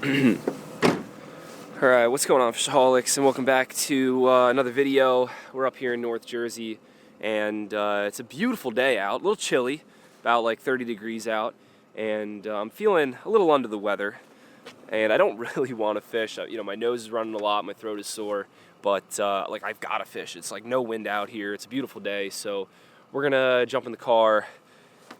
Alright, what's going on, Fishaholics, and welcome back to another video. We're up here in North Jersey, and it's a beautiful day out, a little chilly, about like 30 degrees out, and I'm feeling a little under the weather, and I don't really want to fish. You know, my nose is running a lot, my throat is sore, but like I've got to fish. It's like no wind out here, it's a beautiful day, so we're gonna jump in the car,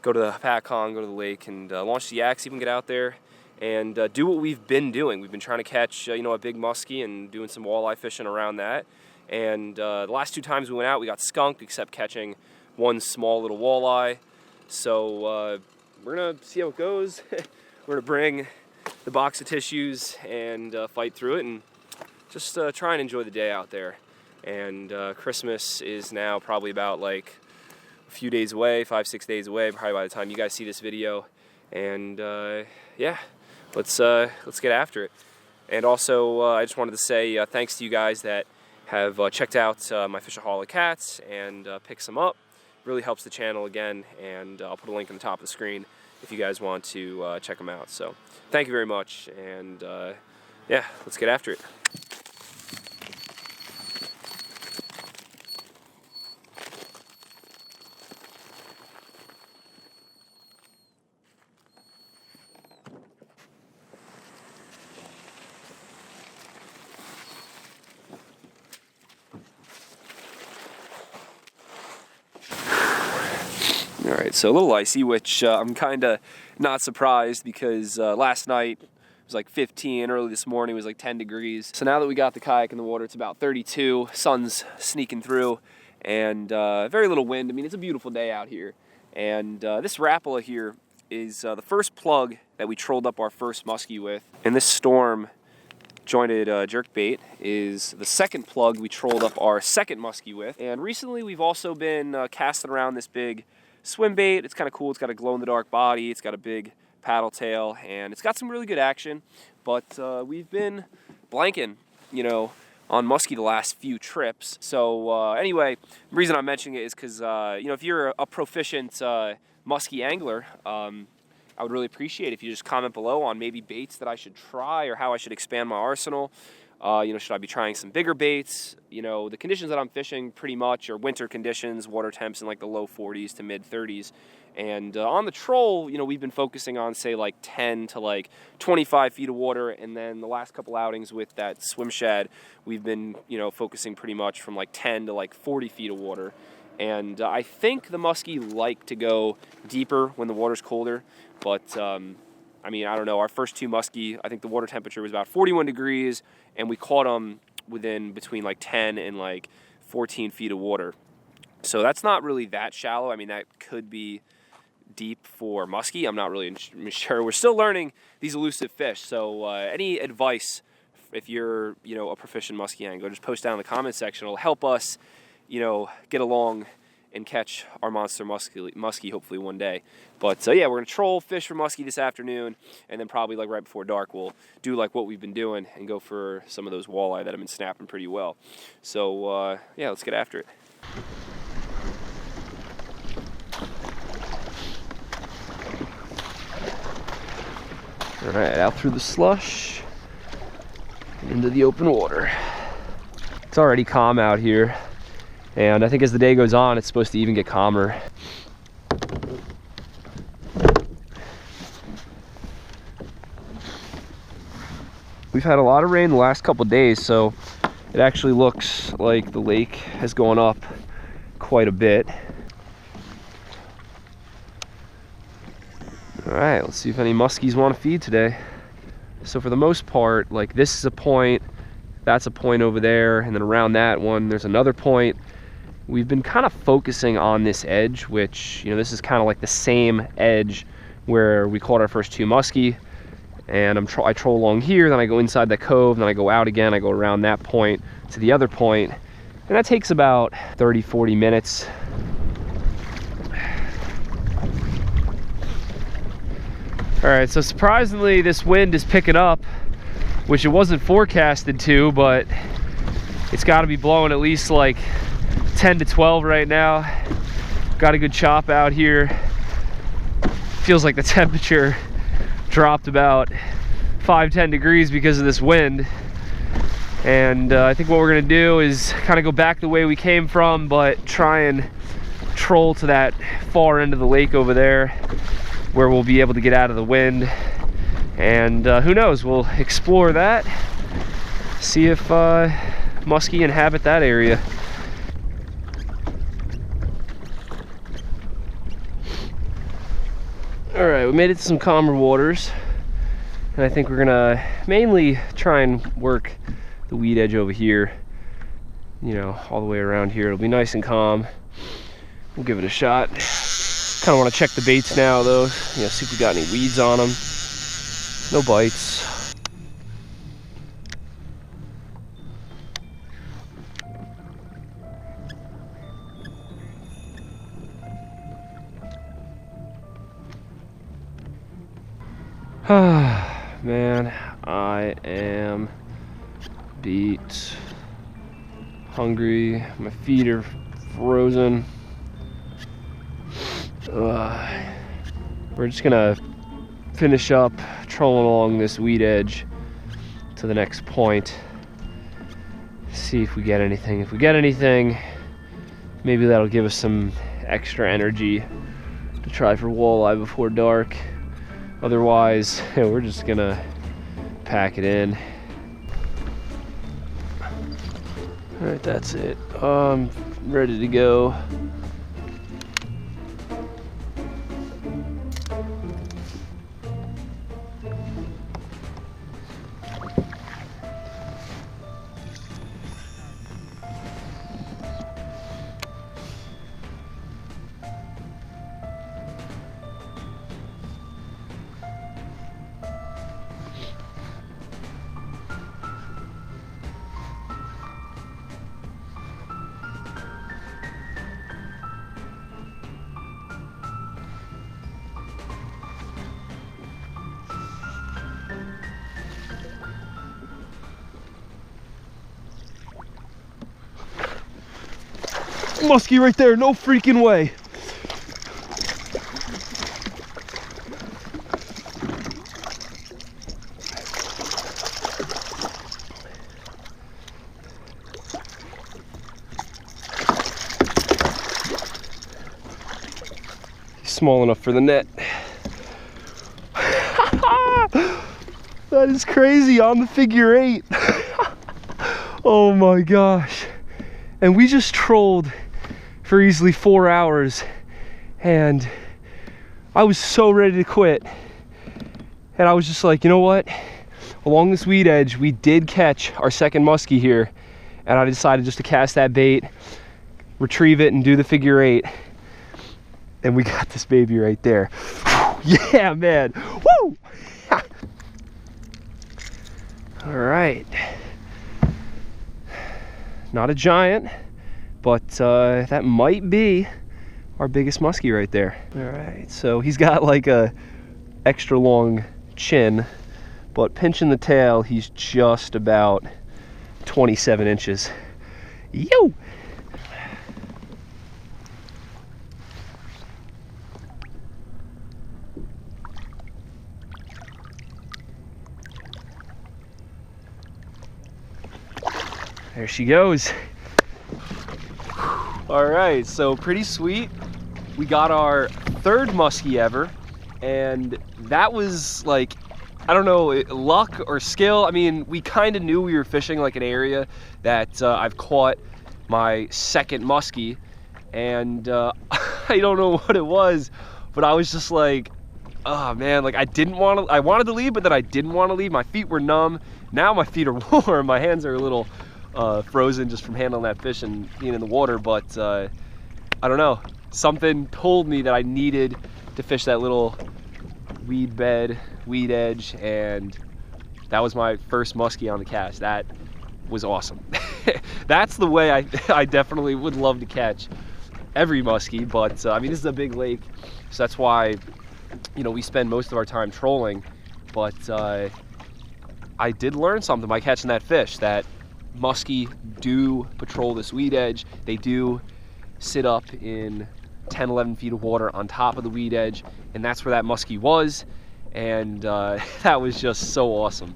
go to the Hopatcong, go to the lake, and launch the yak, see if we can get out there and do what we've been doing. We've been trying to catch, you know, a big muskie and doing some walleye fishing around that. And the last two times we went out, we got skunked, except catching one small little walleye. So we're gonna see how it goes. We're gonna bring the box of tissues and fight through it and just try and enjoy the day out there. And Christmas is now probably about like a few days away, 5-6 days away, probably by the time you guys see this video. And yeah. Let's get after it. And also, I just wanted to say thanks to you guys that have checked out my Fishaholic hats and picked some up. Really helps the channel again, and I'll put a link on the top of the screen if you guys want to check them out. So thank you very much, and yeah, let's get after it. Alright, so a little icy, which I'm kind of not surprised because last night it was like 15, early this morning it was like 10 degrees. So now that we got the kayak in the water, it's about 32, sun's sneaking through, and very little wind. I mean, it's a beautiful day out here. And this Rapala here is the first plug that we trolled up our first muskie with. And this storm jointed jerkbait is the second plug we trolled up our second muskie with. And recently we've also been casting around this big swim bait. It's kind of cool. It's got a glow-in-the-dark body. It's got a big paddle tail, and it's got some really good action. But we've been blanking, you know, on muskie the last few trips. So anyway, the reason I'm mentioning it is because you know, if you're a proficient muskie angler, I would really appreciate it if you just comment below on maybe baits that I should try or how I should expand my arsenal. You know, should I be trying some bigger baits? You know, the conditions that I'm fishing pretty much are winter conditions, water temps in like the low 40s to mid 30s. And on the troll, you know, we've been focusing on, say, like 10 to like 25 feet of water. And then the last couple outings with that swim shad, we've been, you know, focusing pretty much from like 10 to like 40 feet of water. And I think the muskie like to go deeper when the water's colder. But I mean, I don't know, our first two muskie, I think the water temperature was about 41 degrees, and we caught them within between like 10 and like 14 feet of water. So that's not really that shallow. I mean, that could be deep for muskie. I'm not really sure. We're still learning these elusive fish. So any advice, if you're, you know, a proficient muskie angler, just post down in the comment section. It'll help us, you know, get along and catch our monster muskie hopefully one day. But yeah, we're gonna troll fish for muskie this afternoon, and then probably like right before dark we'll do like what we've been doing and go for some of those walleye that have been snapping pretty well. So yeah, let's get after it. All right, out through the slush into the open water. It's already calm out here, and I think as the day goes on, it's supposed to even get calmer. We've had a lot of rain the last couple of days, so it actually looks like the lake has gone up quite a bit. All right, let's see if any muskies want to feed today. So for the most part, like this is a point, that's a point over there, and then around that one, there's another point. We've been kind of focusing on this edge, which, you know, this is kind of like the same edge where we caught our first two muskie. And I troll along here, then I go inside that cove, then I go out again, I go around that point to the other point. And that takes about 30-40 minutes. All right, so surprisingly, this wind is picking up, which it wasn't forecasted to, but it's got to be blowing at least like 10 to 12 right now. Got a good chop out here. Feels like the temperature dropped about 5-10 degrees because of this wind. And I think what we're gonna do is kind of go back the way we came from, but try and troll to that far end of the lake over there where we'll be able to get out of the wind. And who knows, we'll explore that, see if muskie inhabit that area. All right, we made it to some calmer waters, and I think we're gonna mainly try and work the weed edge over here, you know, all the way around here. It'll be nice and calm. We'll give it a shot. Kind of want to check the baits now though, you know, see if we got any weeds on them. No bites. Man, I am beat, hungry, my feet are frozen. We're just gonna finish up trolling along this weed edge to the next point, see if we get anything. If we get anything, maybe that'll give us some extra energy to try for walleye before dark. Otherwise, we're just gonna pack it in. All right, that's it. I'm ready to go. Muskie right there, no freaking way. He's small enough for the net. That is crazy, on the figure 8. Oh my gosh. And we just trolled for easily 4 hours, and I was so ready to quit. And I was just like, you know what? Along this weed edge, we did catch our second muskie here, and I decided just to cast that bait, retrieve it, and do the figure 8. And we got this baby right there. Yeah, man. Woo! All right. Not a giant, but that might be our biggest muskie right there. All right, so he's got like a extra long chin, but pinching the tail, he's just about 27 inches. Yo! There she goes. All right, so pretty sweet. We got our third muskie ever, and that was like, I don't know, luck or skill. I mean, we kind of knew we were fishing like an area that I've caught my second muskie, and I don't know what it was, but I was just like, oh man, like I wanted to leave, but then I didn't want to leave. My feet were numb. Now my feet are warm. My hands are a little frozen just from handling that fish and being in the water, but I don't know, something told me that I needed to fish that little weed bed, weed edge, and that was my first muskie on the cast. That was awesome. That's the way I definitely would love to catch every muskie, but I mean, this is a big lake, so that's why, you know, we spend most of our time trolling, but I did learn something by catching that fish, that muskie do patrol this weed edge. They do sit up in 10-11 feet of water on top of the weed edge, and that's where that muskie was. and that was just so awesome.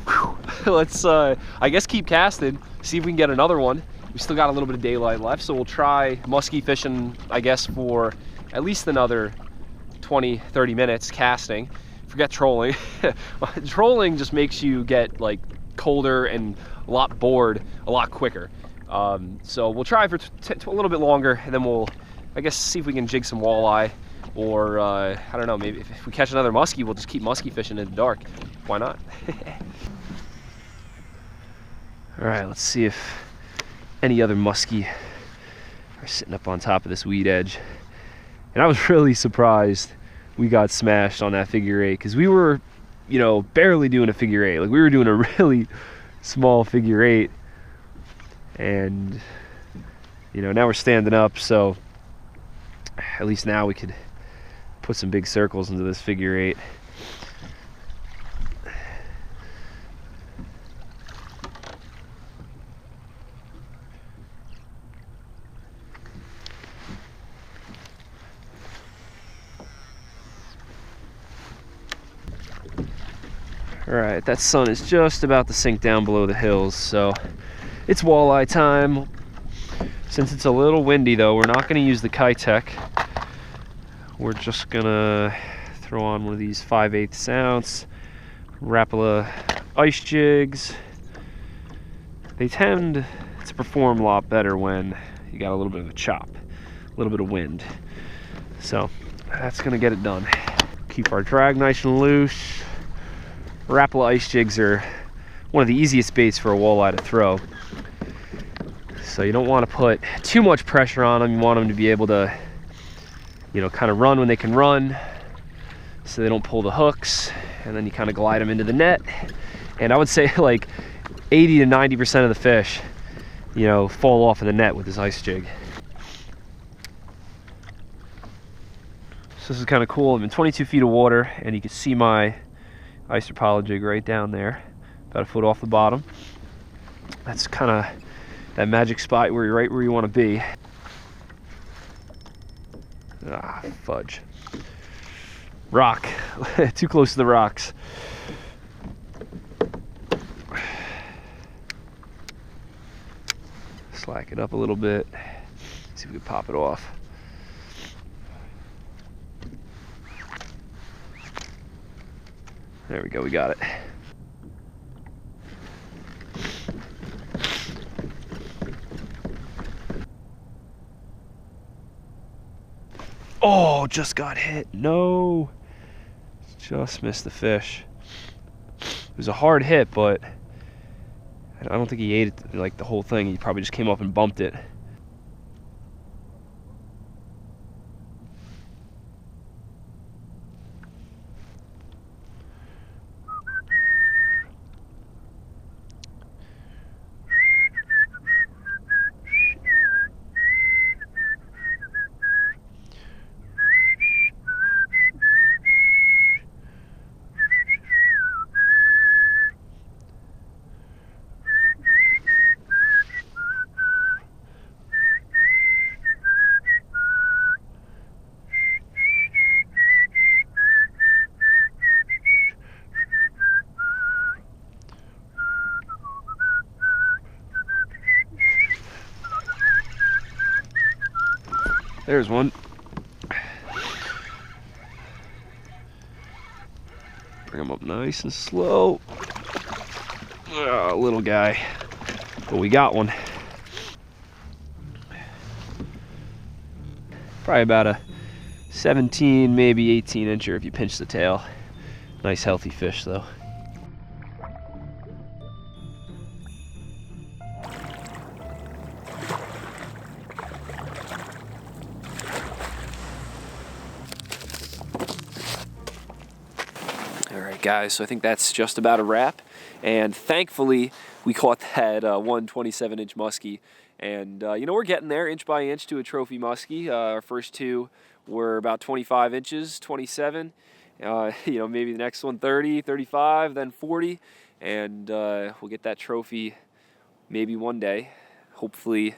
Whew. Let's, I guess, keep casting, see if we can get another one. We still got a little bit of daylight left, so we'll try musky fishing, I guess, for at least another 20-30 minutes casting. Forget trolling. Trolling just makes you get like colder and a lot bored a lot quicker. So we'll try for a little bit longer, and then we'll, I guess, see if we can jig some walleye, or I don't know, maybe if we catch another muskie, we'll just keep musky fishing in the dark. Why not? All right, let's see if any other muskie are sitting up on top of this weed edge. And I was really surprised we got smashed on that figure eight, because we were, you know, barely doing a figure eight. Like, we were doing a really small figure eight, and you know, now we're standing up, so at least now we could put some big circles into this figure eight. All right, that sun is just about to sink down below the hills, so it's walleye time. Since it's a little windy though, we're not gonna use the Kayak. We're just gonna throw on one of these 5/8 ounce Rapala ice jigs. They tend to perform a lot better when you got a little bit of a chop, a little bit of wind. So that's gonna get it done. Keep our drag nice and loose. Rapala ice jigs are one of the easiest baits for a walleye to throw. So you don't want to put too much pressure on them. You want them to be able to, you know, kind of run when they can run, so they don't pull the hooks, and then you kind of glide them into the net. And I would say like 80 to 90% of the fish, you know, fall off in the net with this ice jig. So this is kind of cool. I'm in 22 feet of water, and you can see my ice Rapala jig right down there, about a foot off the bottom. That's kind of that magic spot where you're right where you want to be. Ah, fudge. Rock. Too close to the rocks. Slack it up a little bit. See if we can pop it off. There we go, we got it. Oh, just got hit. No. Just missed the fish. It was a hard hit, but I don't think he ate it like the whole thing. He probably just came up and bumped it. There's one. Bring him up nice and slow. Oh, little guy. But we got one. Probably about a 17, maybe 18 incher if you pinch the tail. Nice healthy fish though. Alright guys, so I think that's just about a wrap, and thankfully we caught that 127-inch muskie, and you know, we're getting there inch by inch to a trophy muskie. Our first two were about 25 inches, 27, you know, maybe the next one 30, 35, then 40, and we'll get that trophy maybe one day. Hopefully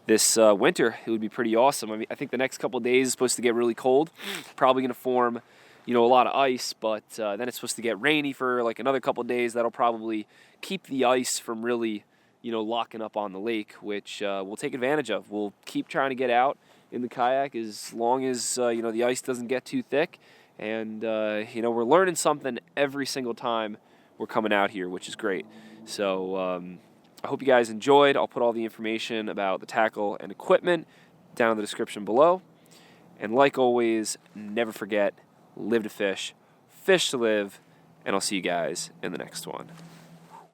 this winter it would be pretty awesome. I mean, I think the next couple of days is supposed to get really cold. Probably going to form, a lot of ice, but then it's supposed to get rainy for like another couple days. That'll probably keep the ice from really, locking up on the lake, which we'll take advantage of. We'll keep trying to get out in the kayak as long as, the ice doesn't get too thick. And, we're learning something every single time we're coming out here, which is great. So I hope you guys enjoyed. I'll put all the information about the tackle and equipment down in the description below. And like always, never forget, live to fish, fish to live, and I'll see you guys in the next one.